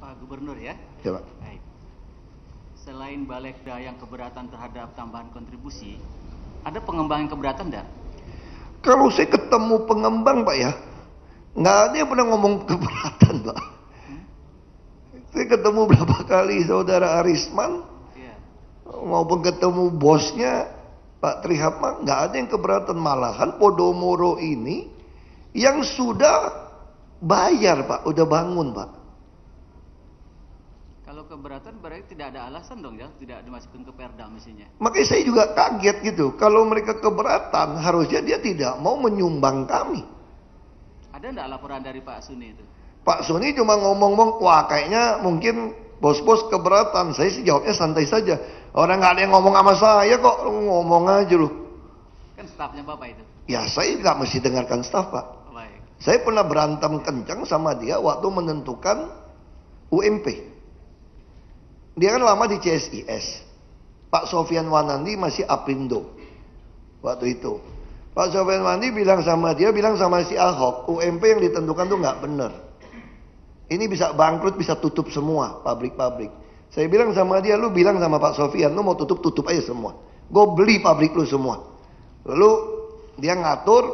Pak Gubernur ya. Coba. Baik. Selain Balegda yang keberatan terhadap tambahan kontribusi, ada pengembang yang keberatan enggak? Kalau saya ketemu pengembang Pak ya, nggak ada yang pernah ngomong keberatan Pak. Saya ketemu berapa kali saudara Arisman, Iya. maupun ketemu bosnya Pak Trihatma, nggak ada yang keberatan. Malahan Podomoro ini yang sudah bayar Pak, udah bangun Pak. Kalau keberatan berarti tidak ada alasan dong ya, tidak dimasukkan ke Perda mestinya. Makanya saya juga kaget gitu. Kalau mereka keberatan, harusnya dia tidak mau menyumbang kami. Ada enggak laporan dari Pak Suni itu? Pak Suni cuma ngomong-ngomong, wah kayaknya mungkin bos-bos keberatan. Saya sih jawabnya santai saja. Orang nggak ada yang ngomong sama saya kok, ngomong aja loh. Kan stafnya Bapak itu. Ya saya nggak mesti dengarkan staf Pak. Baik. Saya pernah berantem kencang sama dia waktu menentukan UMP. Dia kan lama di CSIS. Pak Sofian Wanandi masih Aprindo waktu itu. Pak Sofian Wanandi bilang sama dia, bilang sama si Ahok, UMP yang ditentukan tuh nggak bener. Ini bisa bangkrut, bisa tutup semua pabrik-pabrik. Saya bilang sama dia, lu bilang sama Pak Sofian, lu mau tutup aja semua. Gue beli pabrik lu semua. Lalu dia ngatur,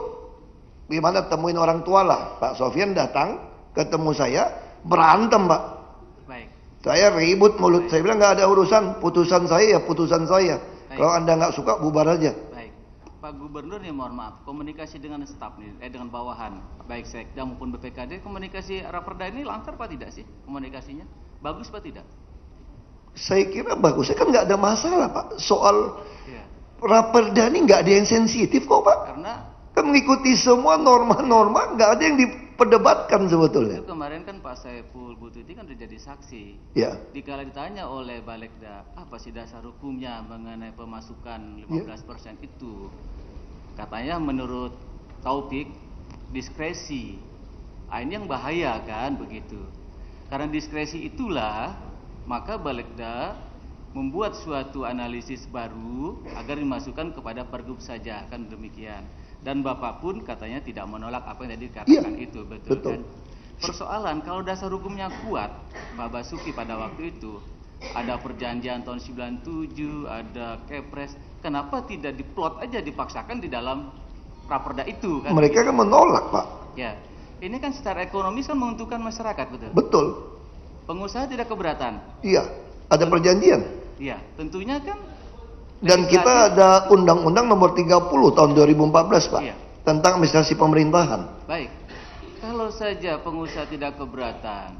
gimana temuin orang tua lah. Pak Sofian datang, ketemu saya, berantem Pak. Baik. Saya ribut mulut, saya bilang nggak ada urusan, putusan saya ya putusan saya. Kalau Anda nggak suka, bubar aja. Baik. Pak Gubernur nih mohon maaf, komunikasi dengan staf nih, dengan bawahan, baik Sekda maupun BPKD, komunikasi Raperda ini lancar Pak tidak sih komunikasinya? Bagus Pak tidak? Saya kira bagus, saya kan nggak ada masalah Pak. Soal Iya. Raperda ini nggak ada yang sensitif kok Pak. Karena Kan mengikuti semua norma-norma, nggak ada yang diperdebatkan sebetulnya. itu kemarin kan Pak Saiful Butiti kan sudah jadi saksi. Ya, Dikala ditanya oleh Balegda, apa sih dasar hukumnya mengenai pemasukan 15% itu? Katanya menurut Taufik, diskresi. Ah, ini yang bahaya kan begitu. Karena diskresi itulah, maka Balegda membuat suatu analisis baru agar dimasukkan kepada Pergub saja, kan demikian. Dan Bapak pun katanya tidak menolak apa yang tadi dikatakan Iya, itu, betul betul. kan? Persoalan kalau dasar hukumnya kuat, Pak Basuki pada waktu itu ada perjanjian tahun 97, ada Kepres, kenapa tidak diplot aja dipaksakan di dalam Raperda itu kan? mereka kan menolak Pak. Ya, ini kan secara ekonomis kan menguntungkan masyarakat, betul? Betul. Pengusaha tidak keberatan. Iya, ada perjanjian. Iya, tentunya kan. Dan legislatif- kita ada Undang-Undang nomor 30 tahun 2014 Pak. Iya. Tentang administrasi pemerintahan. Baik, kalau saja pengusaha tidak keberatan,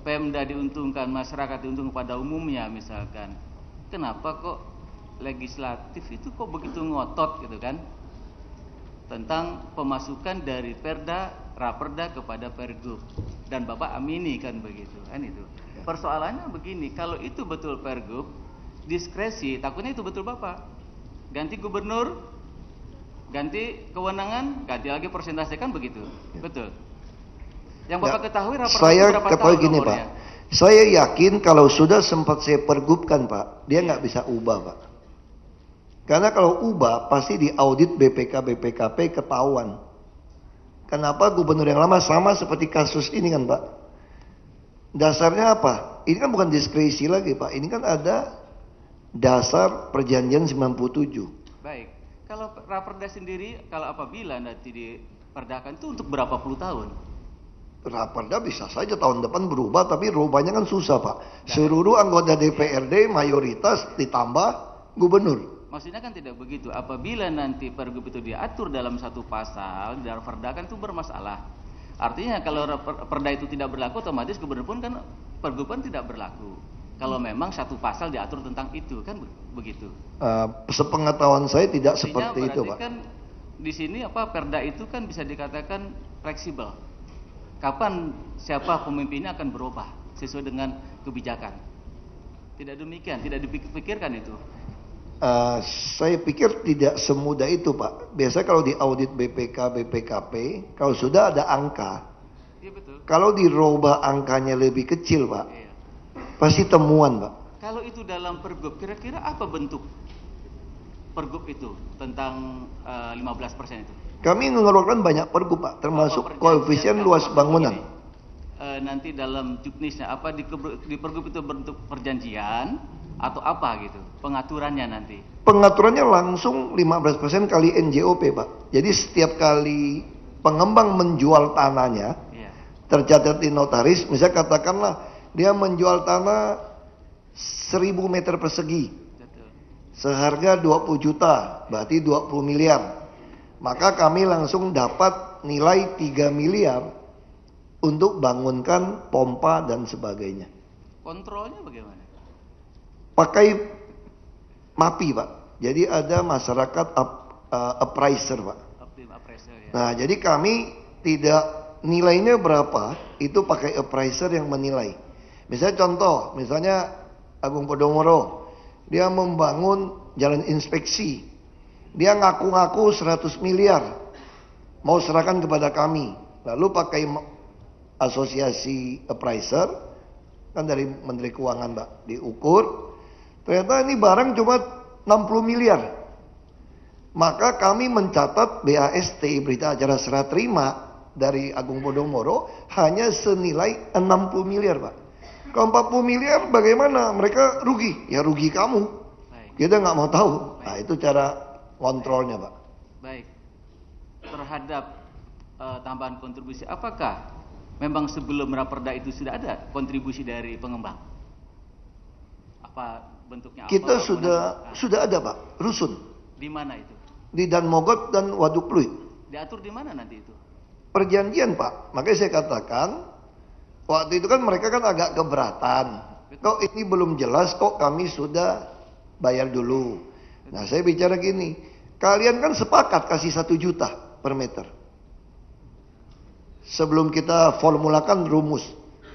Pemda diuntungkan, masyarakat diuntungkan pada umumnya misalkan, kenapa kok legislatif itu kok begitu ngotot gitu kan? Tentang pemasukan dari Perda, Raperda kepada Pergub. Dan Bapak amini kan begitu, kan itu. Persoalannya begini, kalau itu betul Pergub, diskresi, takutnya itu betul Bapak. Ganti gubernur, ganti kewenangan, ganti lagi persentase kan begitu. Betul. Yang Bapak ketahui Raperda Saya berapa ketahui tahun gini umurnya? Pak. Saya yakin kalau sudah sempat saya pergubkan Pak, dia nggak bisa ubah Pak. Karena kalau ubah pasti diaudit BPK BPKP ketahuan. Kenapa gubernur yang lama sama seperti kasus ini kan Pak? Dasarnya apa? Ini kan bukan diskresi lagi Pak. Ini kan ada dasar perjanjian 97. Baik. Kalau Raperda sendiri, kalau apabila nanti diperdakan itu untuk berapa puluh tahun? Raperda bisa saja tahun depan berubah, tapi rubahnya kan susah Pak. Seluruh anggota DPRD mayoritas ditambah gubernur. Maksudnya kan tidak begitu. Apabila nanti Pergub itu diatur dalam satu pasal, di dalam Perda kan itu bermasalah. Artinya kalau Perda itu tidak berlaku, otomatis gubernur pun kan Pergub kan tidak berlaku. Kalau memang satu pasal diatur tentang itu kan begitu. Sepengetahuan saya tidak Artinya seperti itu berarti Pak. kan di sini Perda itu kan bisa dikatakan fleksibel. Kapan siapa pemimpinnya akan berubah sesuai dengan kebijakan. Tidak demikian, tidak dipikirkan itu. Saya pikir tidak semudah itu Pak. Biasanya kalau di audit BPK, BPKP, kalau sudah ada angka, Iya betul. kalau dirubah angkanya lebih kecil Pak, Iya. pasti temuan Pak. Kalau itu dalam Pergub, kira-kira apa bentuk Pergub itu tentang 15% itu? Kami mengeluarkan banyak pergub Pak, termasuk Apa perjanjian koefisien luas apa bangunan. begini? nanti dalam juknisnya apa di pergub itu bentuk perjanjian atau apa gitu pengaturannya nanti? Pengaturannya langsung 15% kali NJOP, Pak. Jadi setiap kali pengembang menjual tanahnya, Iya. tercatat di notaris, misalnya katakanlah dia menjual tanah 1000 meter persegi, Betul. seharga 20 juta, berarti 20 miliar. Maka kami langsung dapat nilai 3 miliar untuk bangunkan pompa dan sebagainya. Kontrolnya bagaimana? Pakai MAPI, Pak. Jadi ada masyarakat appraiser, Pak. Optim appraisal ya. Nah, jadi kami tidak nilainya berapa, itu pakai appraiser yang menilai. Misalnya contoh, misalnya Agung Podomoro, dia membangun jalan inspeksi. Dia ngaku-ngaku 100 miliar, mau serahkan kepada kami. Lalu pakai asosiasi appraiser, kan dari Menteri Keuangan, Pak, diukur. Ternyata ini barang cuma 60 miliar. Maka kami mencatat BAST, berita acara serah terima dari Agung Podomoro, hanya senilai 60 miliar, Pak. Kalau 40 miliar bagaimana? Mereka rugi. Ya rugi kamu. Baik. Kita nggak mau tahu. Nah, itu cara kontrolnya, Pak. Baik. Terhadap tambahan kontribusi, apakah memang sebelum raperda itu sudah ada kontribusi dari pengembang? Apa bentuknya? Kita apa, sudah ada, Pak, rusun Di mana itu? di Danmogot dan Waduk Pluit. Diatur di mana nanti itu? Perjanjian, Pak. Makanya saya katakan waktu itu kan mereka kan agak keberatan. Kok ini belum jelas, kok kami sudah bayar dulu. Nah, saya bicara gini, kalian kan sepakat kasih 1 juta per meter. Sebelum kita formulakan rumus,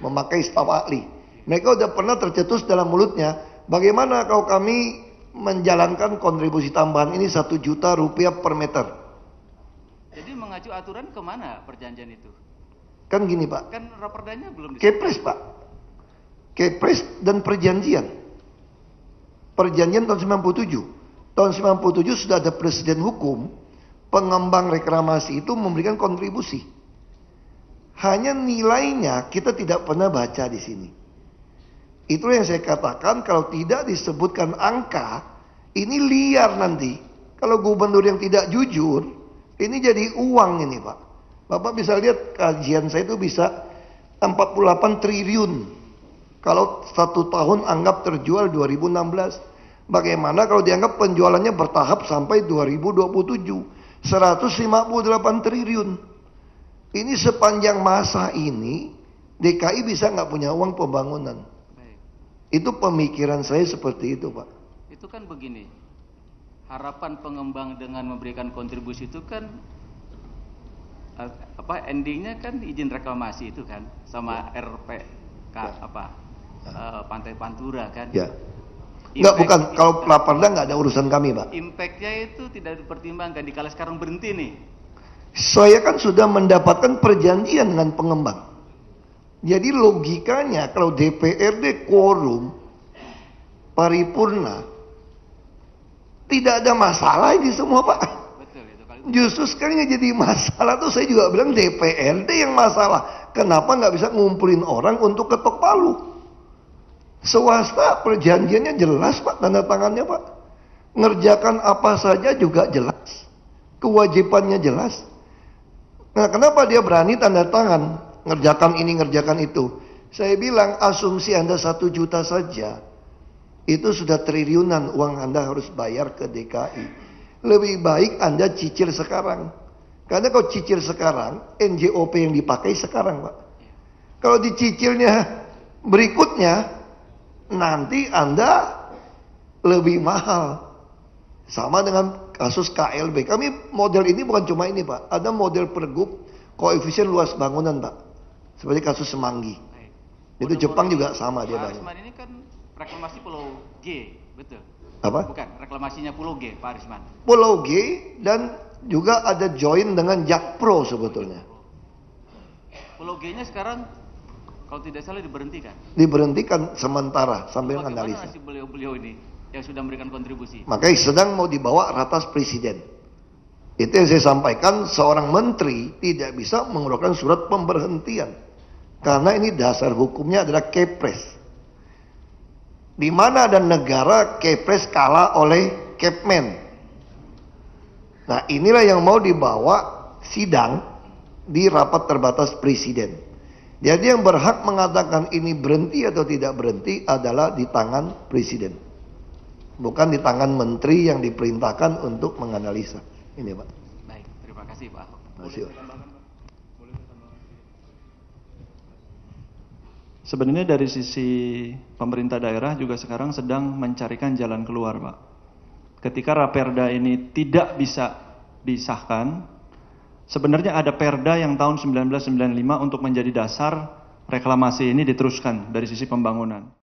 memakai staf ahli. Mereka udah pernah tercetus dalam mulutnya, bagaimana kalau kami menjalankan kontribusi tambahan ini 1 juta rupiah per meter. Jadi mengacu aturan kemana perjanjian itu? Kan gini, Pak, Kan raperdanya belum Kepres, Pak. Kepres dan perjanjian. Perjanjian tahun 97. Tahun 97 sudah ada presiden hukum, pengembang reklamasi itu memberikan kontribusi. Hanya nilainya kita tidak pernah baca di sini. Itu yang saya katakan, kalau tidak disebutkan angka, ini liar nanti. Kalau gubernur yang tidak jujur, ini jadi uang ini, Pak. Bapak bisa lihat kajian saya itu bisa 48 triliun. Kalau 1 tahun anggap terjual 2016. Bagaimana kalau dianggap penjualannya bertahap sampai 2027? 158 triliun. Ini sepanjang masa ini, DKI bisa nggak punya uang pembangunan. Baik. Itu pemikiran saya seperti itu, Pak. Itu kan begini. Harapan pengembang dengan memberikan kontribusi itu kan endingnya kan izin reklamasi itu kan sama RPK Pantai Pantura kan. Ya. Enggak, bukan. Kalau Raperda nggak ada urusan kami, Pak. Impactnya itu tidak dipertimbangkan dikala sekarang berhenti nih. Saya kan sudah mendapatkan perjanjian dengan pengembang. Jadi logikanya kalau DPRD quorum paripurna tidak ada masalah ini semua, Pak. Betul itu kali. Justru sekarang yang jadi masalah tuh saya juga bilang DPRD yang masalah. Kenapa nggak bisa ngumpulin orang untuk ketok palu? Swasta perjanjiannya jelas, Pak, tanda tangannya, Pak. Ngerjakan apa saja juga jelas. Kewajibannya jelas. Nah, kenapa dia berani tanda tangan? Ngerjakan ini, ngerjakan itu. Saya bilang asumsi Anda 1 juta saja, itu sudah triliunan uang Anda harus bayar ke DKI. Lebih baik Anda cicil sekarang. Karena kalau cicil sekarang, NJOP yang dipakai sekarang, Pak. Kalau dicicilnya berikutnya, nanti Anda lebih mahal. Sama dengan kasus KLB. Kami model ini bukan cuma ini, Pak. Ada model pergub koefisien luas bangunan, Pak. Seperti kasus Semanggi. Baik. Itu Jepang juga sama dia Pak banyak. Arisman ini kan reklamasi Pulau G, betul? Apa? Bukan, reklamasinya Pulau G, Pak Arisman. Pulau G dan juga ada join dengan Jakpro sebetulnya. Pulau G-nya sekarang kalau tidak salah diberhentikan. Diberhentikan sementara sambil Bagaimana analisa. nasib beliau-beliau ini yang sudah memberikan kontribusi? Makanya sedang mau dibawa ratas presiden. Itu yang saya sampaikan, seorang menteri tidak bisa mengeluarkan surat pemberhentian. Karena ini dasar hukumnya adalah Kepres. Di mana ada negara Kepres kalah oleh Kepmen. Nah, inilah yang mau dibawa sidang di rapat terbatas presiden. Jadi yang berhak mengatakan ini berhenti atau tidak berhenti adalah di tangan presiden. Bukan di tangan menteri yang diperintahkan untuk menganalisa. Ini Pak. Baik, terima kasih Pak Ahok. Terima kasih, Pak. Sebenarnya dari sisi pemerintah daerah juga sekarang sedang mencarikan jalan keluar, Pak. Ketika Raperda ini tidak bisa disahkan, sebenarnya ada Perda yang tahun 1995 untuk menjadi dasar reklamasi ini diteruskan dari sisi pembangunan.